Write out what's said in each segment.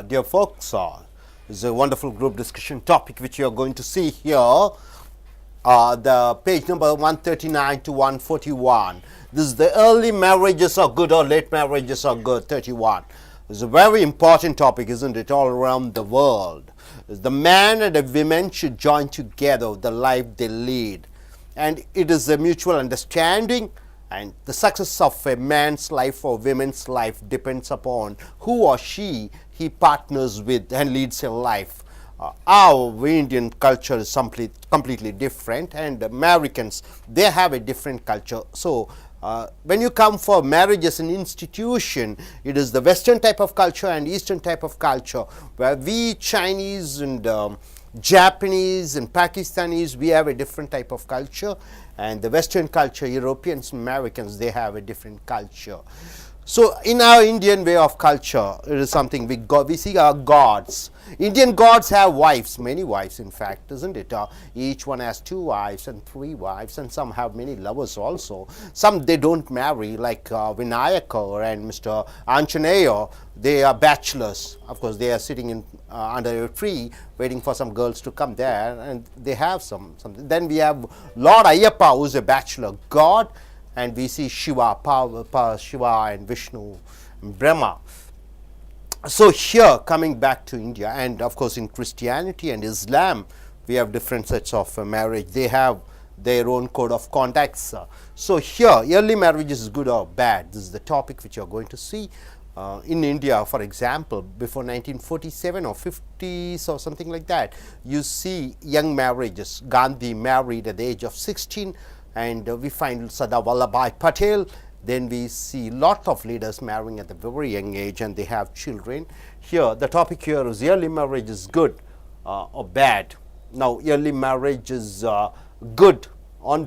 Dear folks, this is a wonderful group discussion topic which you are going to see here. The page number 139 to 141. This is the early marriages are good or late marriages are good, 31. It's a very important topic, isn't it, all around the world. The man and the women should join together the life they lead. And it is a mutual understanding, and the success of a man's life or women's life depends upon who or she he partners with and leads a life. Our Indian culture is completely different, and Americans, they have a different culture. So when you come for marriage as an institution, it is the Western type of culture and Eastern type of culture, where we Chinese and Japanese and Pakistanis, we have a different type of culture, and the Western culture, Europeans, Americans, they have a different culture. So in our Indian way of culture, it is something we see our gods. Indian gods have wives, many wives in fact, isn't it? Each one has 2 wives and 3 wives, and some have many lovers also. Some they don't marry, like Vinayaka and Mr. Anjaneya. They are bachelors. Of course, they are sitting in under a tree waiting for some girls to come there, and they have something. Then we have Lord Ayyappa, who is a bachelor god, and we see Shiva, Shiva and Vishnu and Brahma. So here, coming back to India, and of course in Christianity and Islam, we have different sets of marriage. They have their own code of conducts. So here, early marriage is good or bad. This is the topic which you are going to see. In India, for example, before 1947 or 50s or something like that, you see young marriages. Gandhi married at the age of 16, and we find Sardar Vallabhbhai Patel. Then we see lot of leaders marrying at a very young age, and they have children. Here, the topic here is early marriage is good or bad. Now, early marriage is good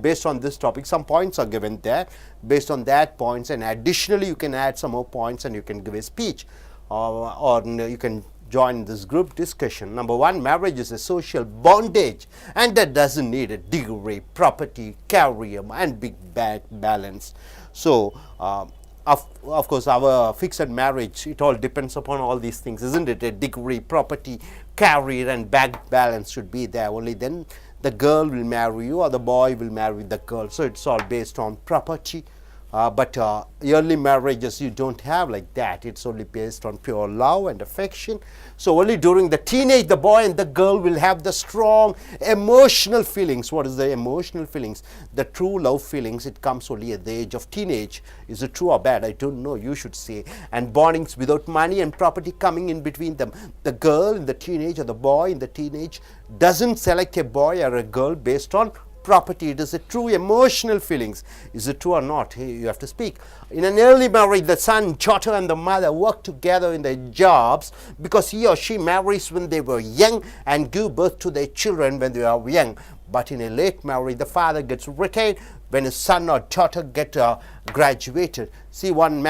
based on this topic. Some points are given there. Based on that points, and additionally you can add some more points, and you can give a speech, or you can join this group discussion. Number 1, marriage is a social bondage, and that doesn't need a degree, property, career, and big bank balance. So of course our fixed marriage, it all depends upon all these things, isn't it? A degree, property, career, and bank balance should be there. Only then the girl will marry you, or the boy will marry the girl. So it's all based on property. But early marriages, you don't have like that. It's only based on pure love and affection. So only during the teenage, the boy and the girl will have the strong emotional feelings. What is the emotional feelings? The true love feelings, it comes only at the age of teenage. Is it true or bad? I don't know, you should say. And bondings without money and property coming in between them. The girl in the teenage or the boy in the teenage doesn't select a boy or a girl based on property. It is a true emotional feelings. Is it true or not? You have to speak. In an early marriage, the son, daughter, and the mother work together in their jobs because he or she marries when they were young and give birth to their children when they are young. But in a late marriage, the father gets retired when his son or daughter get graduated. See, one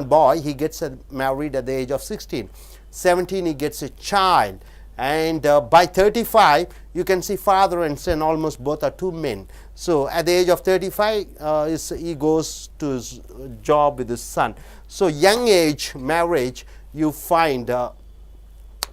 boy, he gets married at the age of 16. 17, he gets a child. And by 35, you can see father and son almost both are 2 men. So at the age of 35, he goes to his job with his son. So young age marriage, you find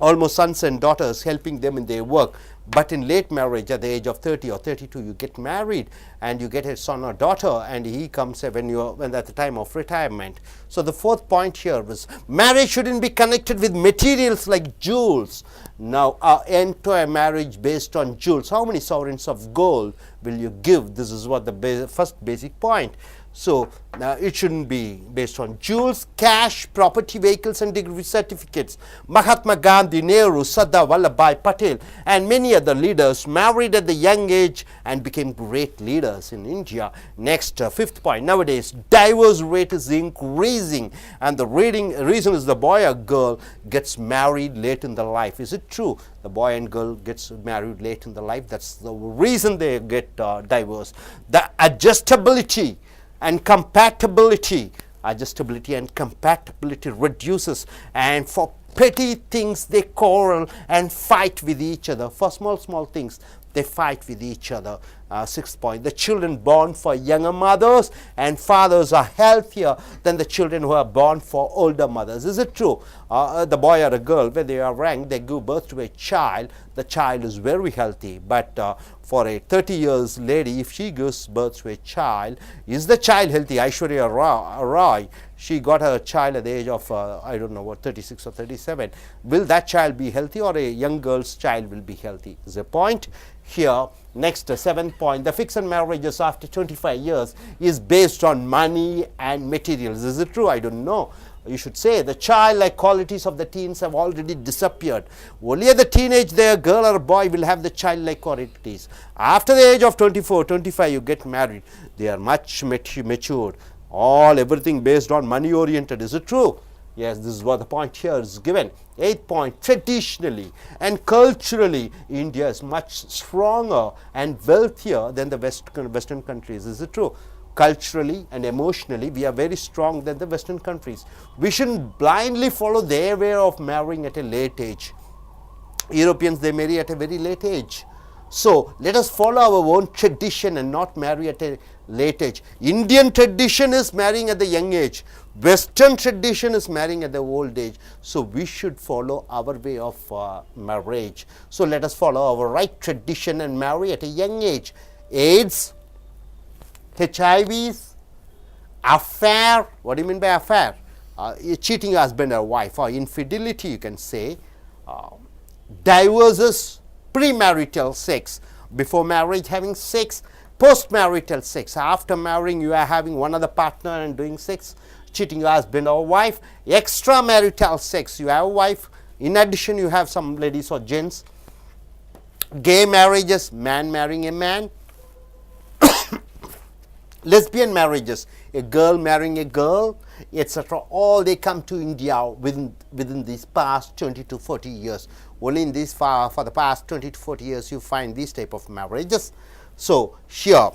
almost sons and daughters helping them in their work. But in late marriage, at the age of 30 or 32, you get married and you get a son or daughter, and he comes when at the time of retirement. So the 4th point here is marriage shouldn't be connected with materials like jewels. Now, enter a marriage based on jewels. How many sovereigns of gold will you give? This is what the first basic point. So it shouldn't be based on jewels, cash, property, vehicles, and degree certificates. Mahatma Gandhi, Nehru, Sardar Vallabhbhai Patel, and many other leaders married at the young age and became great leaders in India. Next, 5th point. Nowadays, divorce rate is increasing, and the reason is the boy or girl gets married late in the life. Is it true? The boy and girl gets married late in the life. That's the reason they get divorced. The adjustability and compatibility reduces, and for petty things they quarrel and fight with each other. For small things they fight with each other. Sixth point, the children born for younger mothers and fathers are healthier than the children who are born for older mothers. Is it true? The boy or a girl, when they are young, they give birth to a child, the child is very healthy. But for a 30 years lady, if she gives birth to a child, is the child healthy? Aishwarya Roy, she got her child at the age of, I don't know what, 36 or 37. Will that child be healthy, or a young girl's child will be healthy? Is a point here. Next, seventh point, the fixed marriages after 25 years is based on money and materials. Is it true? I don't know. You should say the childlike qualities of the teens have already disappeared. Only at the teenage, their girl or boy will have the childlike qualities. After the age of 24, 25, you get married. They are much matured. Everything based on money oriented. Is it true? Yes, this is what the point here is given. Eighth point, traditionally and culturally, India is much stronger and wealthier than the Western countries. Is it true? Culturally and emotionally, we are very strong than the Western countries. We shouldn't blindly follow their way of marrying at a late age. Europeans, they marry at a very late age. So let us follow our own tradition and not marry at a late age. Indian tradition is marrying at the young age. Western tradition is marrying at the old age. So we should follow our way of marriage. So let us follow our right tradition and marry at a young age. AIDS, HIVs, affair. What do you mean by affair? Cheating husband or wife, or infidelity, you can say. Divorces, premarital sex, before marriage having sex, post-marital sex, after marrying you are having one other partner and doing sex, cheating your husband or wife. Extramarital sex, you have a wife, in addition you have some ladies or gents. Gay marriages, man marrying a man. Lesbian marriages, a girl marrying a girl, etc. All they come to India within these past 20 to 40 years. Only in this for the past 20 to 40 years you find these type of marriages. So here,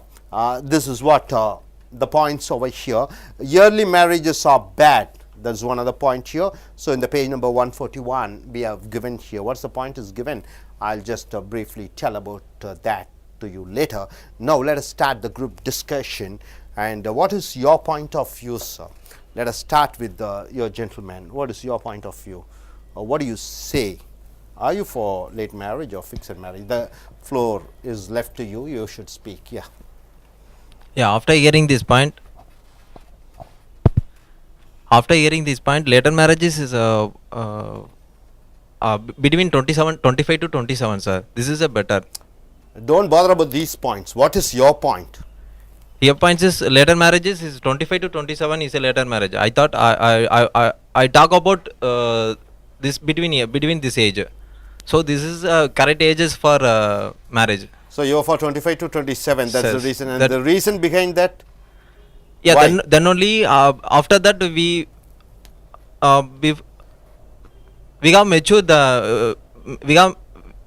this is what the points over here. Yearly marriages are bad. That's one other point here. So in the page number 141, we have given here. What's the point is given? I'll just briefly tell about that to you later. Now let us start the group discussion. And what is your point of view, sir? Let us start with your gentleman. What is your point of view? What do you say? Are you for late marriage or fixed marriage? The floor is left to you. You should speak. Yeah. Yeah. After hearing this point, later marriages is between 25 to 27, sir. This is a better. Don't bother about these points. What is your point? Your point is later marriages is 25 to 27 is a later marriage. I thought I talk about this between this age. So this is correct ages for marriage. So you're for 25 to 27. That's the reason. And the reason behind that? Yeah. Why? Then only after that we got mature.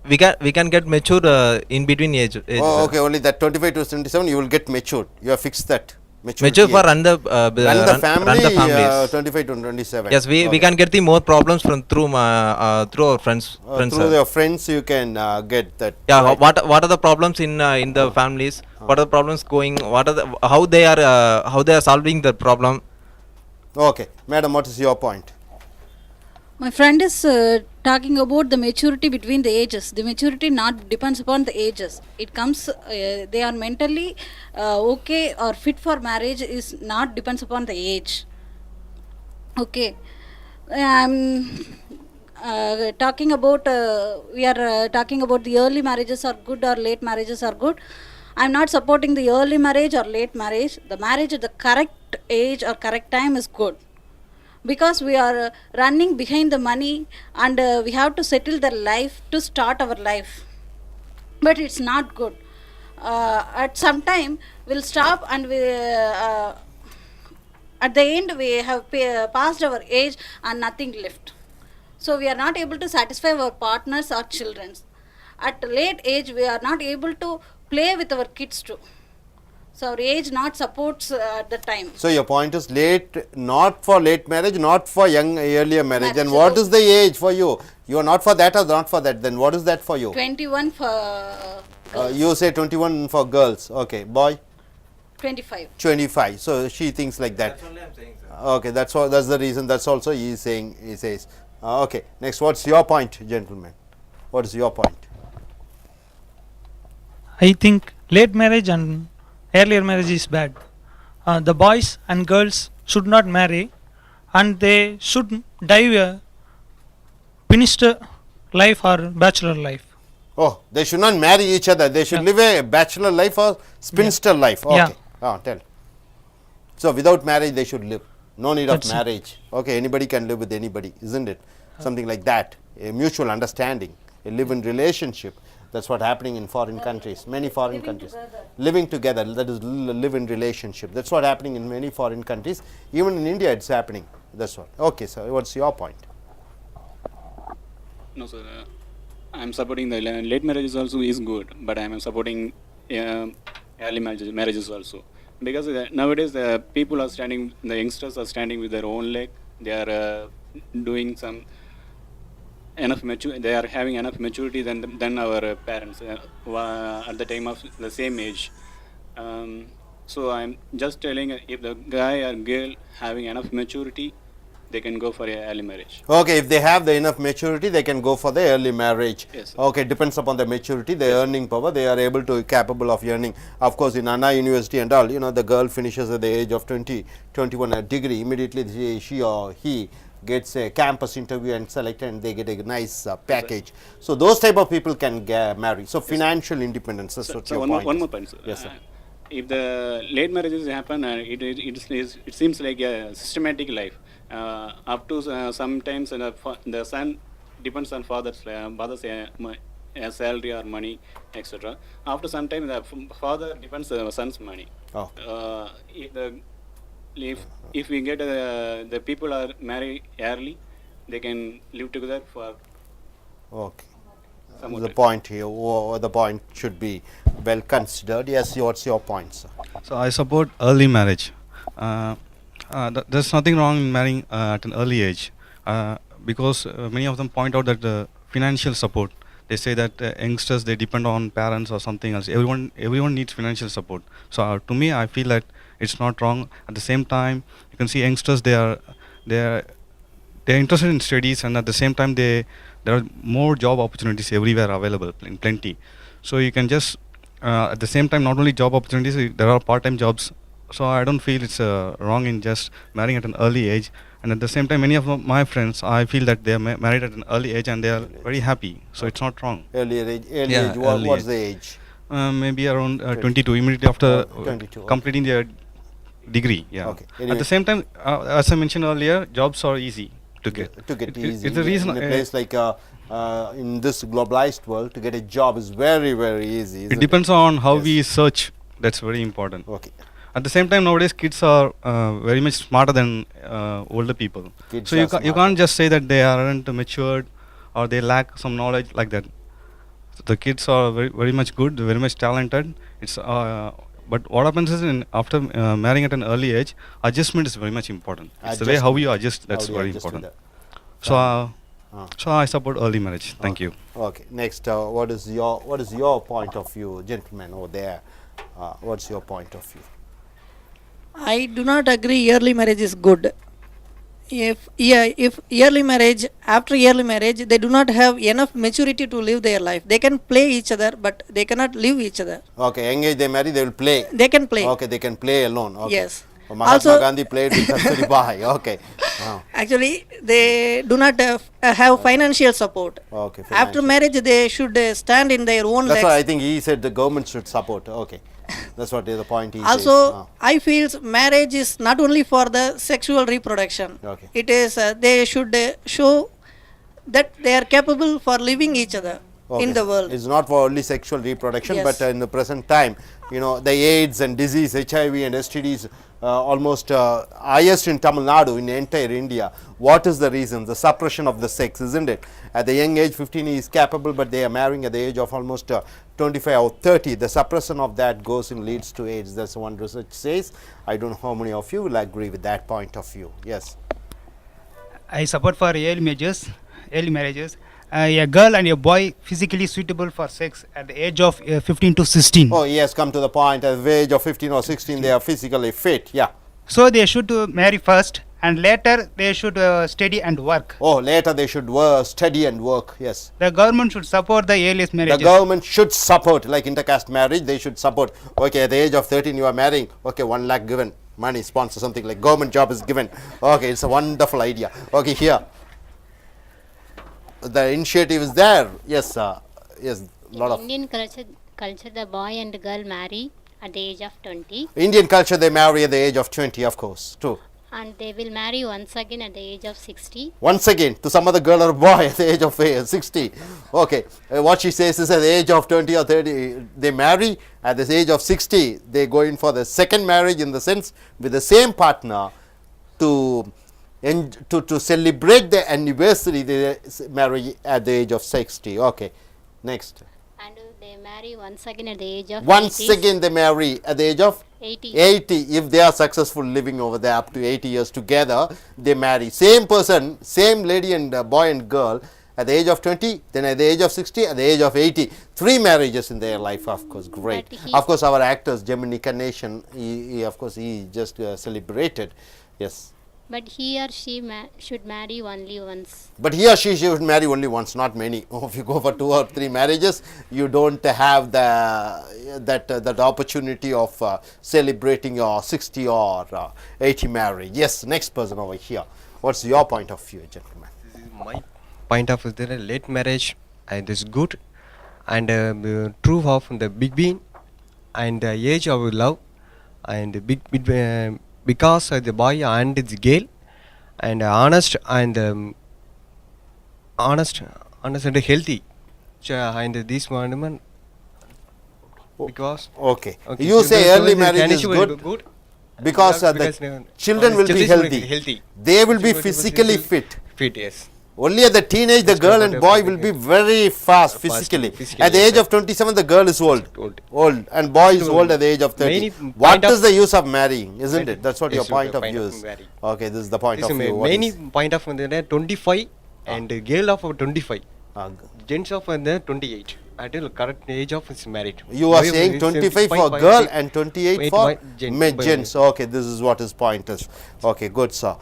We can get mature in between age. Oh, okay. Only that 25 to 27 you will get matured. You have fixed that. Mature for run the families. 25 to 27. Yes, we can get the more problems through our friends. Through your friends, you can get that. Yeah. Right. What are the problems in the families? What are the problems going? How they are solving the problem? Okay, madam, what is your point? My friend is talking about the maturity between the ages. The maturity not depends upon the ages. It comes, they are mentally okay or fit for marriage is not depends upon the age. Okay. Talking about, we are talking about the early marriages are good or late marriages are good. I am not supporting the early marriage or late marriage. The marriage at the correct age or correct time is good. Because we are running behind the money and we have to settle the life to start our life. But it's not good. At some time, we'll stop and we, at the end, we have passed our age and nothing left. So we are not able to satisfy our partners or children. At late age, we are not able to play with our kids too. So our age not supports at the time. So your point is late, not for late marriage, not for earlier marriage. And what is the age for you? You are not for that or not for that. Then what is that for you? 21 for You say 21 for girls. Okay, boy 25. 25. So she thinks like that. That's only I'm saying, sir. Okay, that's all. That's the reason. That's also he is saying. He says. Okay. Next, what's your point, gentlemen? What is your point? I think late marriage and earlier marriage is bad. The boys and girls should not marry, and they should die finished life or bachelor life. Oh, they should not marry each other. They should live a bachelor life or spinster life. Okay. Yeah. Tell. So without marriage, they should live. No need That's of it. marriage. Okay, anybody can live with anybody, isn't it? Something like that. A mutual understanding, a live-in relationship. That's what happening in foreign countries. Many foreign countries living together. That is live-in relationship. That's what happening in many foreign countries. Even in India, it's happening. That's what. Okay, so what's your point? No, sir. I'm supporting the late marriages also is good, but I'm supporting early marriages also. Because nowadays the people are standing, the youngsters are standing with their own leg. They are doing some enough they are having enough maturity than our parents at the time of the same age. So I'm just telling, if the guy or girl having enough maturity, they can go for a early marriage. Okay, if they have the enough maturity, they can go for the early marriage. Yes, sir. Okay, depends upon the maturity, the earning power, they are able to capable of earning. Of course, in Anna University and all, the girl finishes at the age of 20, 21 a degree. Immediately, she or he gets a campus interview and selected, and they get a nice package. So those type of people can marry. So financial independence. That's what So your one point more is. point, sir. Yes, sir. If the late marriages happen, it seems like a systematic life. Up to sometimes the son depends on father's salary or money, etc. After some time, the father depends on the son's money. Oh. If we get the people are married early, they can live together for Okay. some more The time. point here, the point should be well considered. Yes, what's your point, sir? So I support early marriage. There's nothing wrong in marrying at an early age, because many of them point out that the financial support. They say that youngsters, they depend on parents or something else. Everyone needs financial support. So to me, I feel that it's not wrong. At the same time, you can see youngsters, they're interested in studies, and at the same time there are more job opportunities everywhere available in plenty. So you can just at the same time, not only job opportunities, there are part-time jobs. So I don't feel it's wrong in just marrying at an early age. And at the same time, many of my friends, I feel that they are married at an early age and they are very happy. So it's not wrong. Earlier age, Yeah, early what's age. the age? Maybe around 22, immediately after 22, completing their degree. Yeah. Okay. At Anyway. the same time, as I mentioned earlier, jobs are easy to get. To get It- easy. It's the reason. In a place like in this globalized world, to get a job is very, very easy. It depends on how Yes. we search. That's very important. Okay. At the same time, nowadays kids are very much smarter than older people. Kids So are you smarter. can't just say that they aren't matured or they lack some knowledge like that. So the kids are very much good, very much talented. It's but what happens is after marrying at an early age, adjustment is very much important. It's the way how you adjust that's How do you very adjust to important. that? So Ah. so I support early marriage. Thank you. Okay. Next, what is your point of view, gentlemen over there? What's your point of view? I do not agree early marriage is good. If early marriage, after early marriage, they do not have enough maturity to live their life. They can play each other, but they cannot live each other. Okay. Young age they marry, they will play. They can play. Okay. They can play alone. Okay. Yes. Mahatma Also- Gandhi played with Kasturi Bai. Okay. Actually, they do not have financial support. Okay. After financial. marriage, they should stand in their own That's why I legs. think he said the government should support. Okay. That's what the point he Also, says. I feel marriage is not only for the sexual reproduction. Okay. It is they should show that they are capable for living each other in the world. It's not for only sexual reproduction, Yes. but in the present time, the AIDS and disease, HIV and STDs, almost highest in Tamil Nadu, in entire India. What is the reason? The suppression of the sex, isn't it? At the young age, 15, he is capable, but they are marrying at the age of almost 25 or 30. The suppression of that goes and leads to AIDS. That's one research says. I don't know how many of you will agree with that point of view. Yes. I support for early marriages, a girl and a boy physically suitable for sex at the age of 15 to 16. Oh, yes, come to the point. At the age of 15 or 16, they are physically fit. Yeah. So they should marry first, and later they should study and work. Oh, later they should study and work. Yes. The government should support the earliest The marriages. government should support, like intercaste marriage, they should support. Okay, at the age of 13 you are marrying. Okay, 1 lakh given. Money, sponsor, something like government job is given. Okay, it's a wonderful idea. Okay, here. The initiative is there. Yes, yes, lot of Indian culture, the boy and girl marry at the age of 20, Indian culture, they marry at the age of 20, of course, true. and they will marry once again at the age of 60. Once again, to some other girl or boy at the age of 60. Okay, what she says is at the age of 20 or 30, they marry. At the age of 60, they go in for the second marriage, in the sense with the same partner to celebrate the anniversary. They marry at the age of 60. Okay, next. And they marry once again at the age of Once 80s, again, they marry at the age of 80. 80. If they are successful living over there up to 80 years together, they marry. Same person, same lady and boy and girl at the age of 20, then at the age of 60, at the age of 80. 3 marriages in their life, of course, great. But he- Of course, our actors, Gemini Nation, of course, he just celebrated. Yes. But he or she should marry only once. But he or she should marry only once, not many. If you go for 2 or 3 marriages, you don't have that opportunity of celebrating your 60 or 80 marriage. Yes, next person over here. What's your point of view, gentlemen? My point of view, the late marriage and is good, and true of the between and the age of love, and because the boy and the girl, and honest and healthy, and this one because Okay. You say early marriage is good because the children will be healthy. They will be physically fit. Fit, yes. Only at the teenage, the girl and boy will be very fast physically. At the age of 27, the girl is old, and boy is old at the age of 30. What is the use of marrying, isn't it? That's what your point of view is. Okay, this is the point of view. Many point of 25 and girl of 25, gents of 28. Until correct age of is married. You are saying 25 for girl and 28 for gents. Okay, this is what his point is. Okay, good, sir.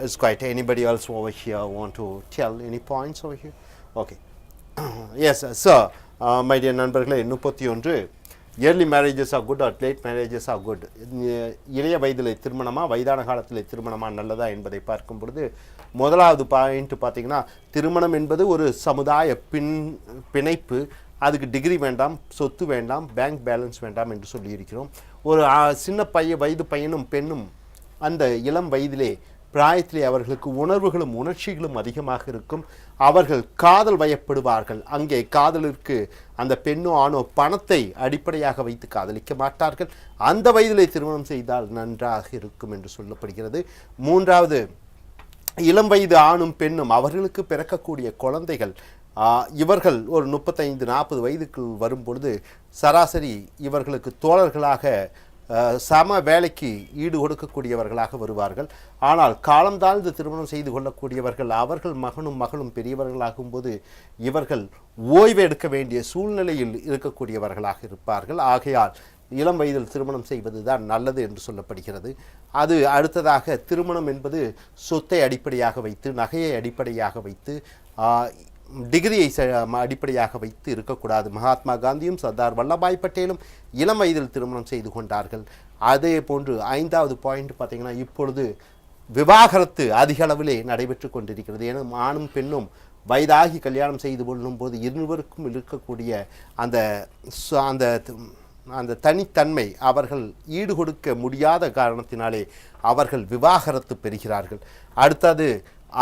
It's quite. Anybody else over here want to tell any points over here? Okay. Yes, sir. My dear நண்பர்களே 31 early marriages are good or late marriages are good. இளைய வயதிலே திருமணமா வயதான காலத்திலே திருமணமா நல்லதா என்பதை பார்க்கும் பொழுது முதலாவது பாயிண்ட் பார்த்தீங்கன்னா திருமணம் என்பது ஒரு சமுதாய பிணைப்பு. அதுக்கு டிகிரி வேண்டாம், சொத்து வேண்டாம், பேங்க் பேலன்ஸ் வேண்டாம் என்று சொல்லியிருக்கிறோம். ஒரு சின்ன வயது பையனும் பெண்ணும் அந்த இளம் வயதிலே பிராயத்திலே அவர்களுக்கு உணர்வுகளும் உணர்ச்சிகளும் அதிகமாக இருக்கும். அவர்கள் காதல் வயப்படுவார்கள். அங்கே காதலிற்கு அந்த பெண்ணோ ஆணோ பணத்தை அடிப்படையாக வைத்து காதலிக்க மாட்டார்கள். அந்த வயதிலே திருமணம் செய்தால் நன்றாக இருக்கும் என்று சொல்லப்படுகிறது. மூன்றாவது, இளம் வயது ஆணும் பெண்ணும் அவர்களுக்கு பிறக்கக்கூடிய குழந்தைகள் இவர்கள் ஒரு 35-40 வயதுக்கு வரும்பொழுது சராசரி இவர்களுக்கு தோழர்களாக சம வேலைக்கு ஈடு கொடுக்கக்கூடியவர்களாக வருவார்கள். ஆனால் காலம் தாழ்ந்து திருமணம் செய்து கொள்ளக்கூடியவர்கள் அவர்கள் மகனும் மகளும் பெரியவர்களாகும்போது இவர்கள் ஓய்வு எடுக்க வேண்டிய சூழ்நிலையில் இருக்கக்கூடியவர்களாக இருப்பார்கள். ஆகையால் இளம் வயதில் திருமணம் செய்வது தான் நல்லது என்று சொல்லப்படுகிறது. அது அடுத்ததாக திருமணம் என்பது சொத்தை அடிப்படையாக வைத்து, நகையை அடிப்படையாக வைத்து, டிகிரியை அடிப்படையாக வைத்து இருக்கக்கூடாது. மகாத்மா காந்தியும் சர்தார் வல்லபாய் பட்டேலும் இளம் வயதில் திருமணம் செய்து கொண்டார்கள். அதே போன்று 5வது பாயிண்ட் பார்த்தீங்கன்னா இப்பொழுது விவாகரத்து அதிக அளவிலே நடைபெற்று கொண்டிருக்கிறது. ஏன்னா ஆணும் பெண்ணும் வயதாகி கல்யாணம் செய்து கொள்ளும் போது இருவருக்கும் இருக்கக்கூடிய அந்த தனித்தன்மை அவர்கள் ஈடு கொடுக்க முடியாத காரணத்தினாலே அவர்கள் விவாகரத்து பெறுகிறார்கள். அடுத்தது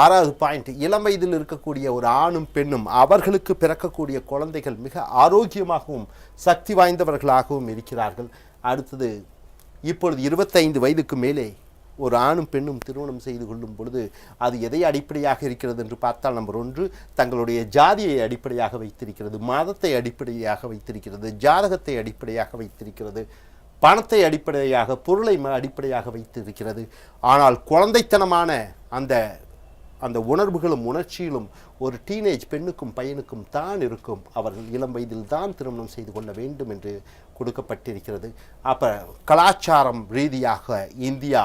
6வது பாயிண்ட், இளம் வயதில் இருக்கக்கூடிய ஒரு ஆணும் பெண்ணும் அவர்களுக்கு பிறக்கக்கூடிய குழந்தைகள் மிக ஆரோக்கியமாகவும் சக்தி வாய்ந்தவர்களாகவும் இருக்கிறார்கள். அடுத்தது, இப்பொழுது 25 வயதுக்கு மேலே ஒரு ஆணும் பெண்ணும் திருமணம் செய்து கொள்ளும் பொழுது அது எதை அடிப்படையாக இருக்கிறது என்று பார்த்தால், நம்பர் 1 தங்களுடைய ஜாதியை அடிப்படையாக வைத்திருக்கிறது, மதத்தை அடிப்படையாக வைத்திருக்கிறது, ஜாதகத்தை அடிப்படையாக வைத்திருக்கிறது, பணத்தை அடிப்படையாக, பொருளை அடிப்படையாக வைத்திருக்கிறது. ஆனால் குழந்தைத்தனமான அந்த அந்த உணர்வுகளும் உணர்ச்சியிலும் ஒரு டீனேஜ் பெண்ணுக்கும் பையனுக்கும் தான் இருக்கும். அவர்கள் இளம் வயதில் தான் திருமணம் செய்து கொள்ள வேண்டும் என்று கொடுக்கப்பட்டிருக்கிறது. அப்போ கலாச்சாரம் ரீதியாக இந்தியா